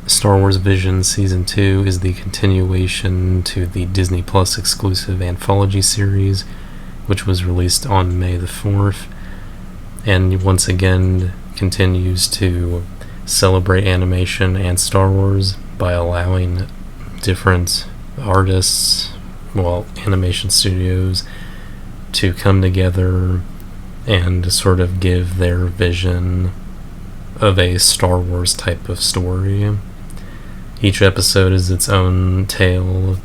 Star Wars Visions Season 2 is the continuation to the Disney Plus exclusive anthology series, which was released on May the 4th, and once again continues to celebrate animation and Star Wars by allowing different artists, animation studios, to come together and sort of give their vision of a Star Wars type of story. Each episode is its own tale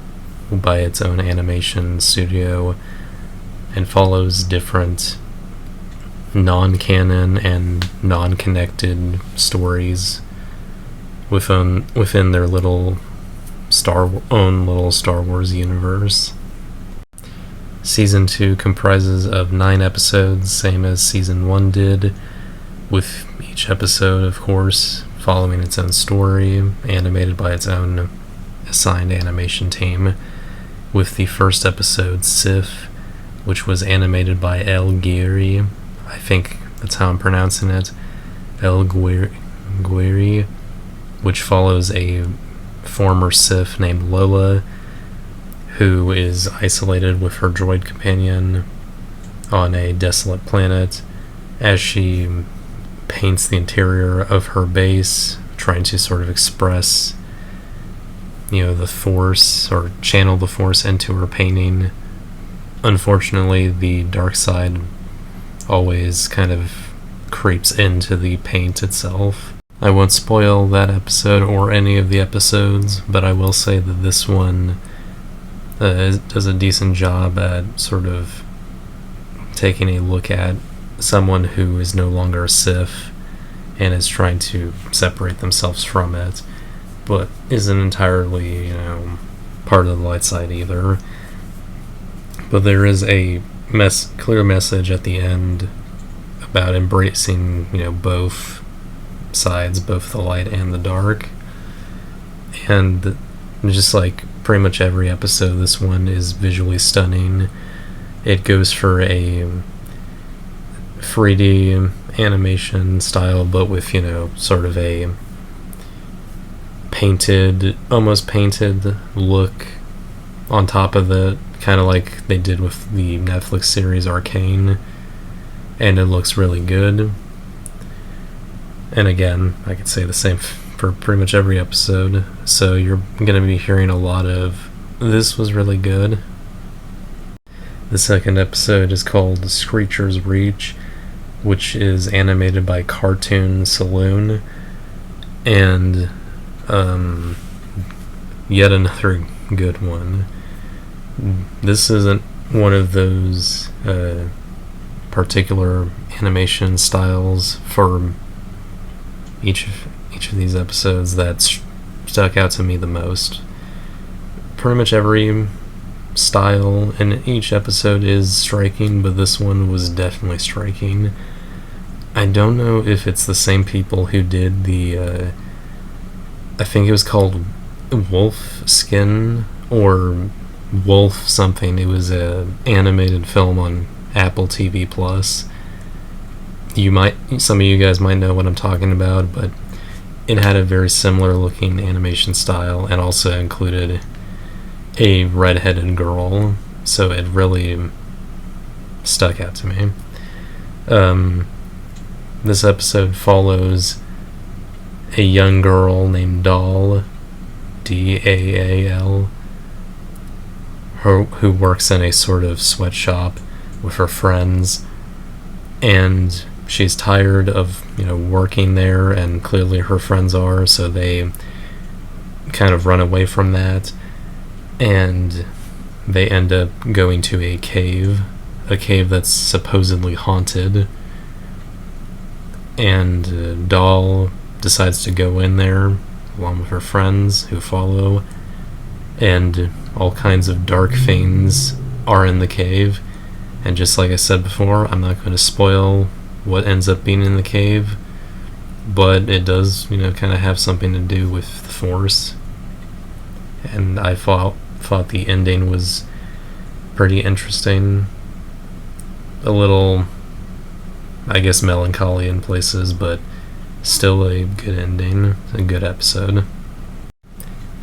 by its own animation studio and follows different non-canon and non-connected stories within their little Star Wars universe. Season 2 comprises of 9 episodes, same as Season 1 did, with each episode, of course, following its own story, animated by its own assigned animation team, with the first episode, Sif, which was animated by El Guiri. I think that's how I'm pronouncing it. El Guiri, which follows a former Sith named Lola, who is isolated with her droid companion on a desolate planet as she paints the interior of her base, trying to sort of express, the Force, or channel the Force into her painting. Unfortunately, the dark side always kind of creeps into the paint itself. I won't spoil that episode or any of the episodes, but I will say that this one does a decent job at sort of taking a look at someone who is no longer a Sith and is trying to separate themselves from it, but isn't entirely, part of the light side either. But there is a clear message at the end about embracing, both sides, both the light and the dark. And just like pretty much every episode, this one is visually stunning. It goes for a 3D animation style, but with, sort of a almost painted look on top of it, kind of like they did with the Netflix series Arcane, and it looks really good. And again, I could say the same for pretty much every episode, so you're going to be hearing a lot of, this was really good. The second episode is called Screecher's Reach, which is animated by Cartoon Saloon, and yet another good one. This isn't one of those particular animation styles for each of these episodes that stuck out to me the most. Pretty much every style in each episode is striking, but this one was definitely striking. I don't know if it's the same people who did the I think it was called Wolf Skin or Wolf something. It was a animated film on Apple TV Plus. Some of you guys might know what I'm talking about, but it had a very similar looking animation style and also included a redheaded girl, so it really stuck out to me. This episode follows a young girl named Daal, Daal, who works in a sort of sweatshop with her friends, and she's tired of working there, and clearly her friends are, so they kind of run away from that, and they end up going to a cave that's supposedly haunted, and Daal decides to go in there along with her friends who follow, and all kinds of dark things are in the cave. And just like I said before, I'm not going to spoil what ends up being in the cave, but it does, kind of have something to do with the Force. And I thought the ending was pretty interesting. A little, I guess, melancholy in places, but still a good ending, a good episode.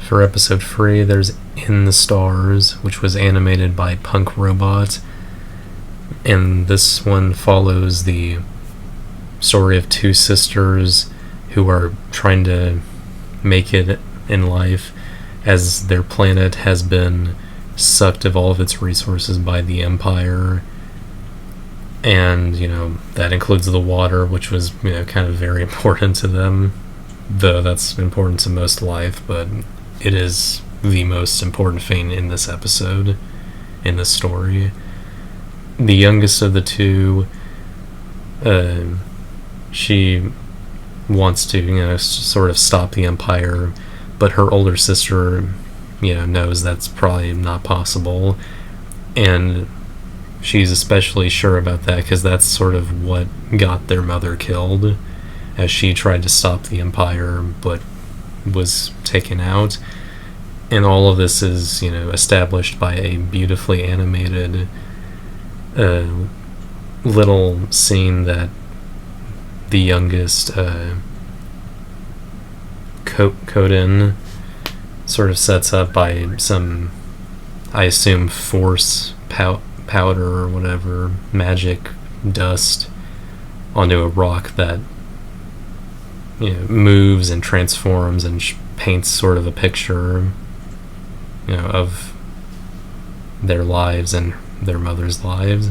For episode 3, there's In the Stars, which was animated by Punk Robot, and this one follows the story of two sisters who are trying to make it in life as their planet has been sucked of all of its resources by the Empire. And, that includes the water, which was, kind of very important to them. Though that's important to most life, but it is the most important thing in this episode, in this story. The youngest of the two, she wants to, sort of stop the Empire, but her older sister, knows that's probably not possible. And she's especially sure about that because that's sort of what got their mother killed, as she tried to stop the Empire but was taken out. And all of this is, established by a beautifully animated little scene that the youngest, Coden, sort of sets up by some, I assume, force powder or whatever, magic dust onto a rock that moves and transforms and paints sort of a picture of their lives and their mother's lives.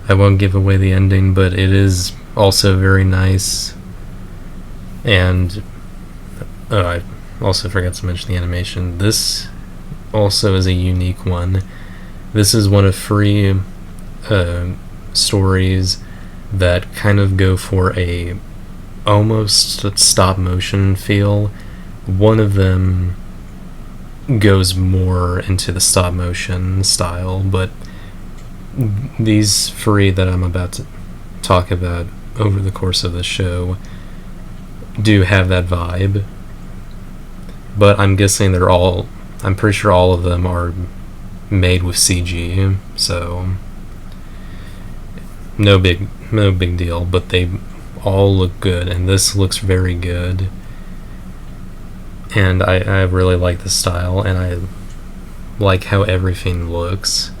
I won't give away the ending, but it is also very nice. And I also forgot to mention the animation. This also is a unique one. This is one of 3 stories that kind of go for a almost stop motion feel. One of them goes more into the stop motion style, but these 3 that I'm about to talk about over the course of the show do have that vibe. But I'm guessing I'm pretty sure all of them are made with CG, so no big deal, but they all look good, and this looks very good. And I really like the style, and I like how everything looks.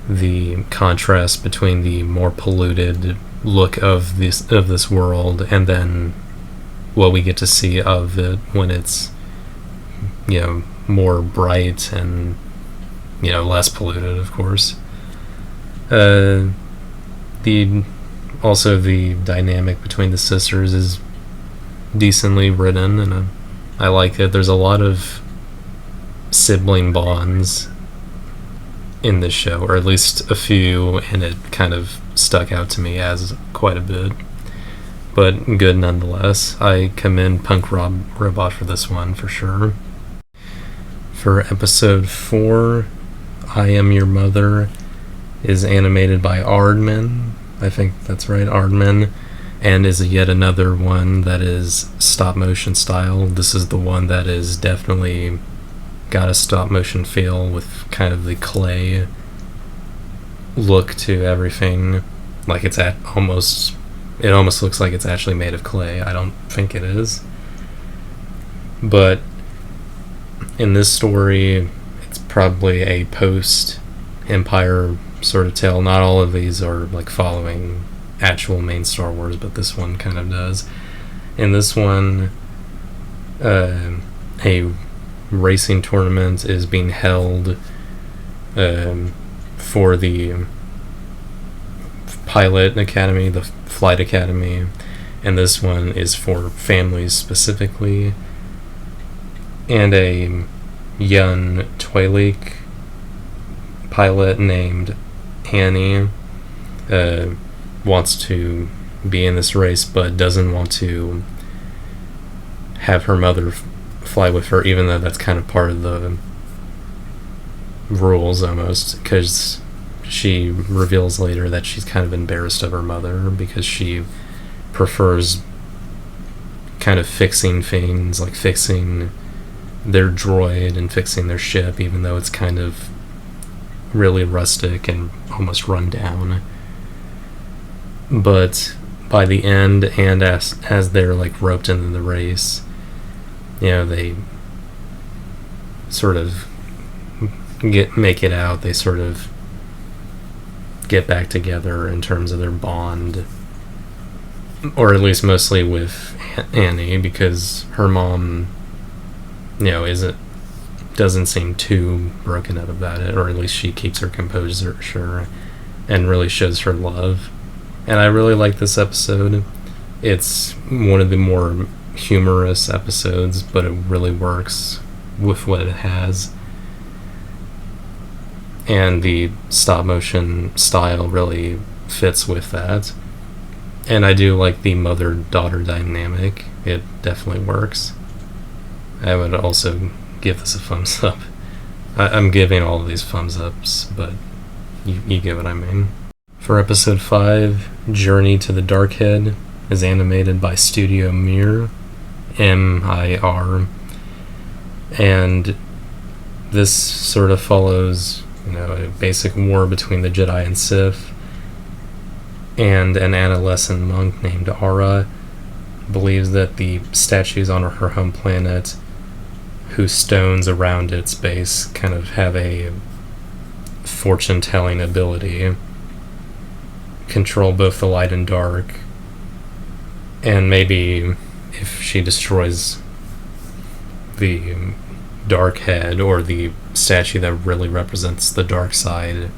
The contrast between the more polluted look of this world and then what we get to see of it when it's more bright and less polluted, of course. The dynamic between the sisters is decently written, and I like it. There's a lot of sibling bonds in this show, or at least a few, and it kind of stuck out to me as quite a bit. But good nonetheless. I commend Punk Robot for this one, for sure. For episode 4, I Am Your Mother is animated by Aardman. I think that's right, Aardman. And is yet another one that is stop motion style. This is the one that is definitely got a stop motion feel with kind of the clay look to everything. Like it almost looks like it's actually made of clay. I don't think it is. But in this story, it's probably a post-Empire sort of tale. Not all of these are like following actual main Star Wars, but this one kind of does. In this one, a racing tournament is being held for the pilot academy, the flight academy, and this one is for families specifically. And a young Twi'lek pilot named Annie wants to be in this race, but doesn't want to have her mother fly with her, even though that's kind of part of the rules almost, because she reveals later that she's kind of embarrassed of her mother because she prefers kind of fixing things, like fixing their droid and fixing their ship, even though it's kind of really rustic and almost run down. But by the end, and as they're like roped into the race, they sort of make it out. They sort of get back together in terms of their bond, or at least mostly with Annie, because her mom, doesn't seem too broken up about it, or at least she keeps her composure, sure, and really shows her love. And I really like this episode. It's one of the more humorous episodes, but it really works with what it has. And the stop motion style really fits with that. And I do like the mother-daughter dynamic. It definitely works. I would also give this a thumbs up. I'm giving all of these thumbs ups, but you get what I mean. For episode 5, Journey to the Darkhead is animated by Studio Mir, M-I-R, and this sort of follows, a basic war between the Jedi and Sith, and an adolescent monk named Ara believes that the statues on her home planet, whose stones around its base kind of have a fortune-telling ability, control both the light and dark, and maybe if she destroys the dark head, or the statue that really represents the dark side,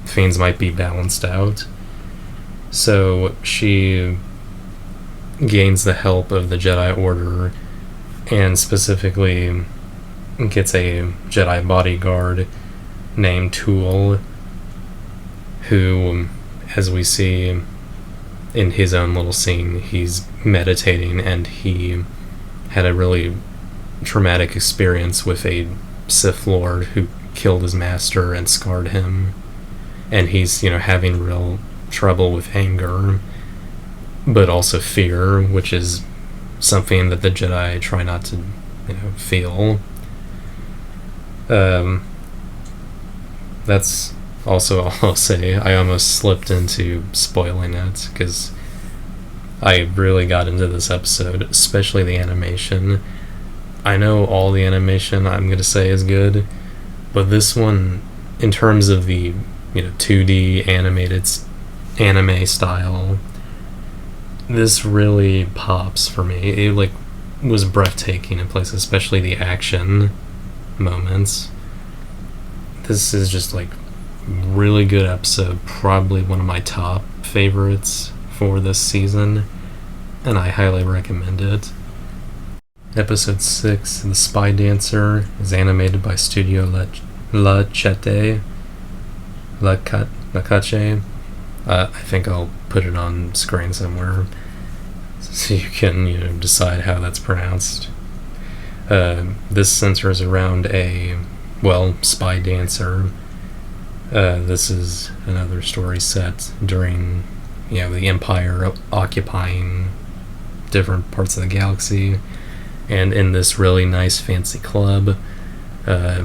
things might be balanced out. So she gains the help of the Jedi Order, and specifically gets a Jedi bodyguard named Tool, who, as we see in his own little scene, he's meditating, and he had a really traumatic experience with a Sith Lord who killed his master and scarred him, and he's having real trouble with anger, but also fear, which is something that the Jedi try not to feel. That's also all I'll say. I almost slipped into spoiling it, because I really got into this episode, especially the animation. I know all the animation I'm going to say is good, but this one, in terms of the 2D animated anime style, this really pops for me. It was breathtaking in places, especially the action moments. This is just really good episode, probably one of my top favorites for this season, and I highly recommend it. Episode 6, The Spy Dancer, is animated by Studio La Cache. I think I'll put it on screen somewhere so you can decide how that's pronounced. This centers around a spy dancer. This is another story set during the Empire occupying different parts of the galaxy, and in this really nice fancy club, a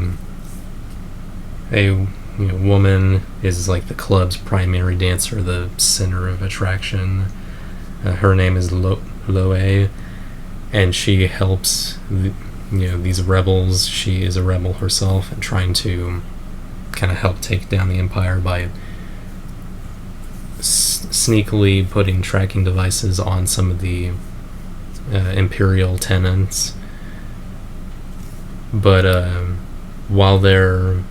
woman is the club's primary dancer, the center of attraction. Her name is Loe, and she helps these rebels. She is a rebel herself, and trying to kind of help take down the Empire by sneakily putting tracking devices on some of the Imperial tenants. But while they're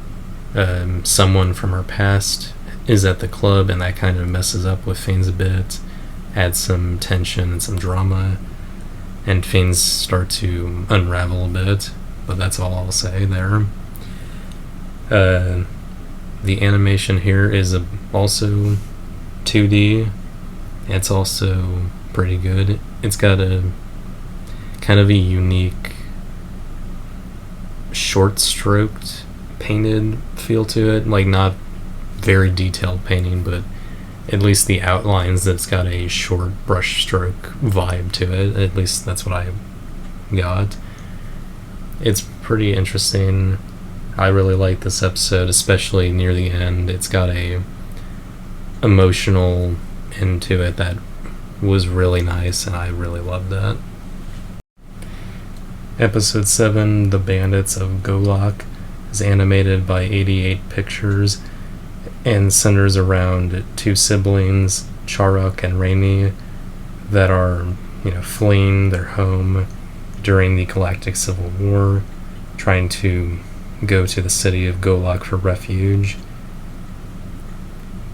someone from her past is at the club, and that kind of messes up with things a bit, adds some tension and some drama, and things start to unravel a bit. But that's all I'll say there. The animation here is also 2D. It's also pretty good. It's got a kind of a unique short-stroked painted feel to it, not very detailed painting, but at least the outlines, that's got a short brush stroke vibe to it. At least that's what I got. It's pretty interesting. I really like this episode, especially near the end. It's got a emotional end to it that was really nice, and I really loved that. Episode 7, The Bandits of Golak, is animated by 88 Pictures and centers around two siblings, Charuk and Rainy, that are, fleeing their home during the Galactic Civil War, trying to go to the city of Golak for refuge.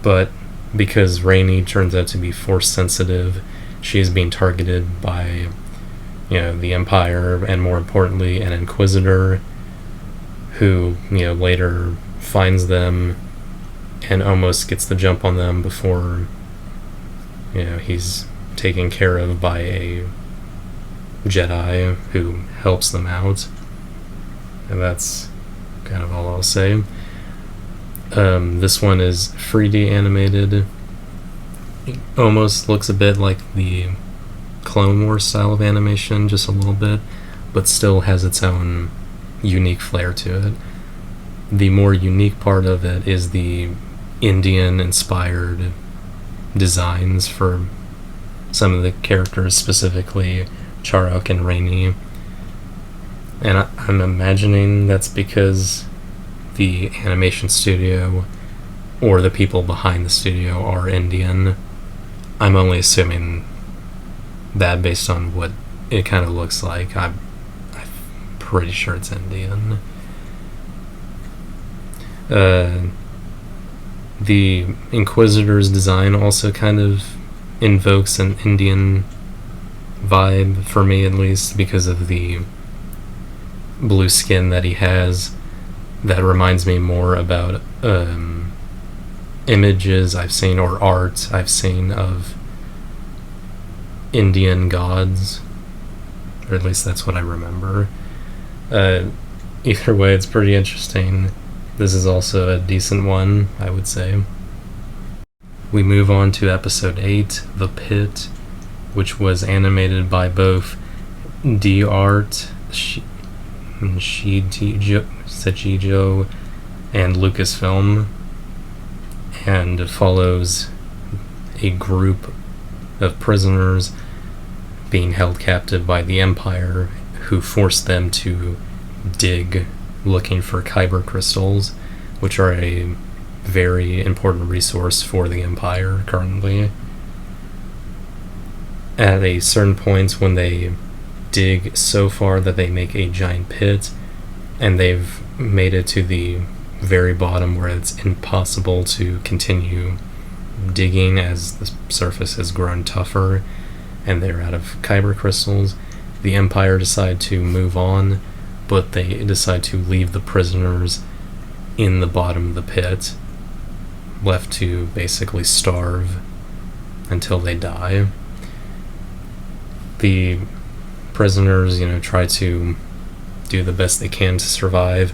But because Rainy turns out to be force sensitive, she is being targeted by, the Empire, and more importantly, an Inquisitor who, later finds them and almost gets the jump on them before, he's taken care of by a Jedi who helps them out. And that's kind of all I'll say. This one is 3D animated. It almost looks a bit like the Clone Wars style of animation, just a little bit, but still has its own unique flair to it. The more unique part of it is the Indian-inspired designs for some of the characters, specifically Charuk and Rainy. And I'm imagining that's because the animation studio or the people behind the studio are Indian. I'm only assuming that based on what it kind of looks like. I'm pretty sure it's Indian. The Inquisitor's design also kind of invokes an Indian vibe, for me at least, because of the blue skin that he has. That reminds me more about images I've seen, or art I've seen, of Indian gods, or at least that's what I remember. Either way, it's pretty interesting. This is also a decent one, I would say. We move on to episode 8, The Pit, which was animated by both D-Art, Sechijo, and Lucasfilm, and follows a group of prisoners being held captive by the Empire, who forced them to dig looking for kyber crystals, which are a very important resource for the Empire currently. At a certain point, when they dig so far that they make a giant pit, and they've made it to the very bottom where it's impossible to continue digging as the surface has grown tougher and they're out of kyber crystals, the Empire decide to move on, but they decide to leave the prisoners in the bottom of the pit, left to basically starve until they die. The prisoners, try to do the best they can to survive,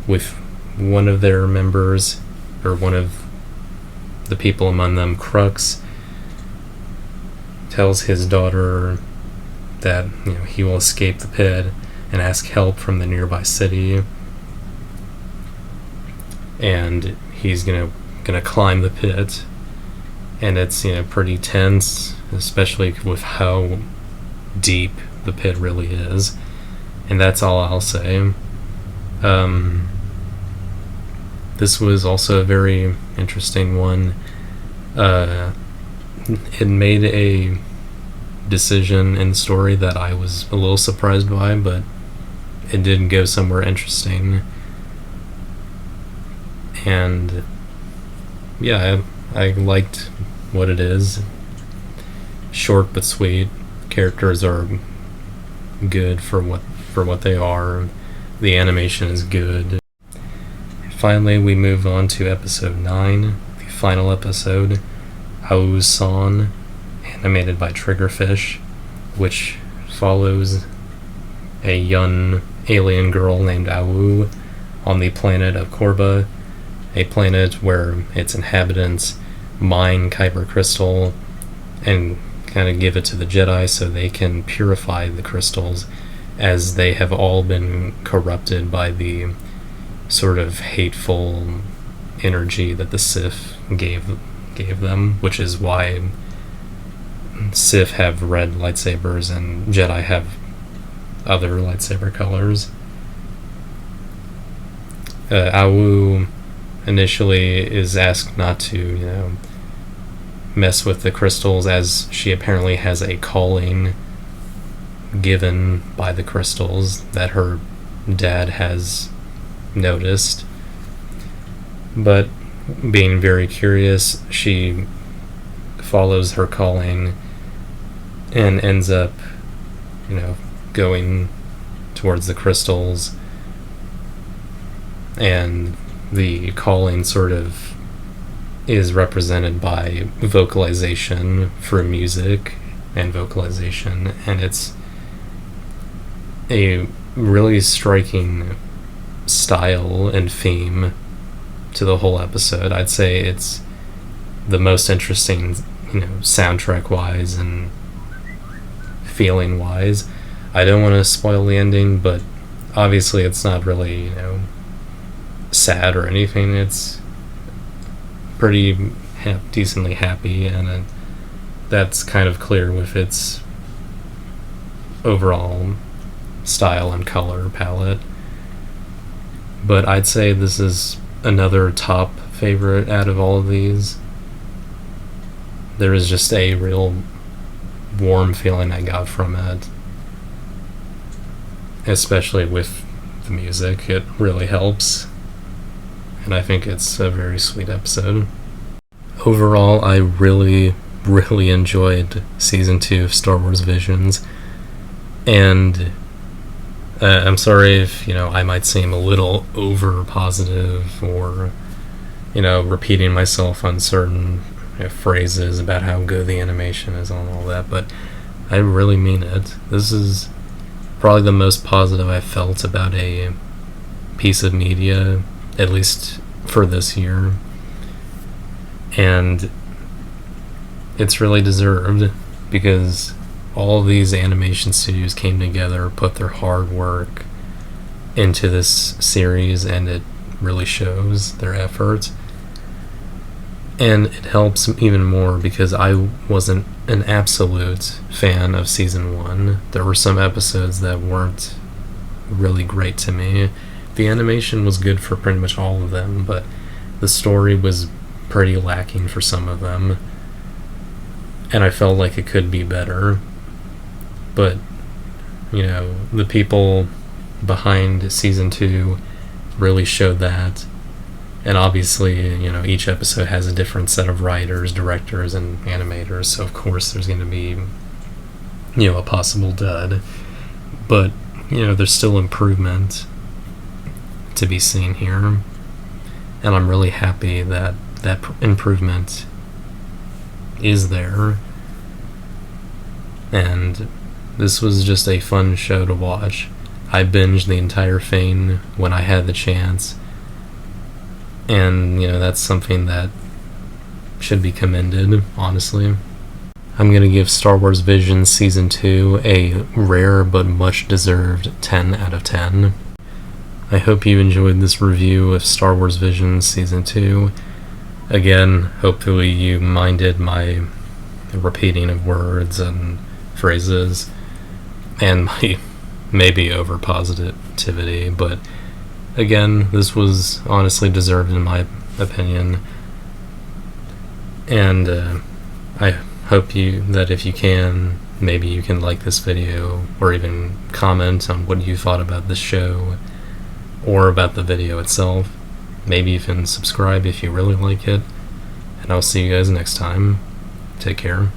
with one of their members, or one of the people among them, Crux, tells his daughter that he will escape the pit and ask help from the nearby city, and he's gonna climb the pit, and it's pretty tense, especially with how deep the pit really is. And that's all I'll say. This was also a very interesting one. It made a decision in the story that I was a little surprised by, but it did go somewhere interesting. And yeah, I liked what it is. Short but sweet. Characters are good for what they are. The animation is good. Finally, we move on to episode 9, the final episode, Ao-san, animated by Triggerfish, which follows a young alien girl named Au on the planet of Korba, a planet where its inhabitants mine kyber crystal and kind of give it to the Jedi so they can purify the crystals, as they have all been corrupted by the sort of hateful energy that the Sith gave them, which is why Sith have red lightsabers and Jedi have other lightsaber colors. Awu initially is asked not to, mess with the crystals, as she apparently has a calling given by the crystals that her dad has noticed. But being very curious, she follows her calling and ends up, going towards the crystals, and the calling sort of is represented by vocalization for music and vocalization, and it's a really striking style and theme to the whole episode. I'd say it's the most interesting, soundtrack wise and feeling wise. I don't want to spoil the ending, but obviously it's not really, sad or anything. It's pretty decently happy, and that's kind of clear with its overall style and color palette. But I'd say this is another top favorite out of all of these. There is just a real warm feeling I got from it, especially with the music. It really helps, and I think it's a very sweet episode. Overall, I really, really enjoyed Season 2 of Star Wars Visions, and I'm sorry if, I might seem a little over positive or, repeating myself on certain phrases about how good the animation is and all that, but I really mean it. This is probably the most positive I've felt about a piece of media, at least for this year, and it's really deserved, because all of these animation studios came together, put their hard work into this series, and it really shows their effort. And it helps even more because I wasn't an absolute fan of Season 1. There were some episodes that weren't really great to me. The animation was good for pretty much all of them, but the story was pretty lacking for some of them, and I felt like it could be better. But, the people behind Season 2 really showed that. And obviously, each episode has a different set of writers, directors, and animators, so of course there's going to be, a possible dud. But, there's still improvement to be seen here. And I'm really happy that that improvement is there. And this was just a fun show to watch. I binged the entire thing when I had the chance, and that's something that should be commended, honestly. I'm going to give Star Wars Visions Season 2 a rare but much deserved 10 out of 10. I hope you enjoyed this review of Star Wars Visions Season 2. Again, hopefully you minded my repeating of words and phrases, and my maybe over positivity, but again, this was honestly deserved in my opinion. And I hope that if you can, maybe you can like this video, or even comment on what you thought about this show, or about the video itself. Maybe even subscribe if you really like it, and I'll see you guys next time. Take care.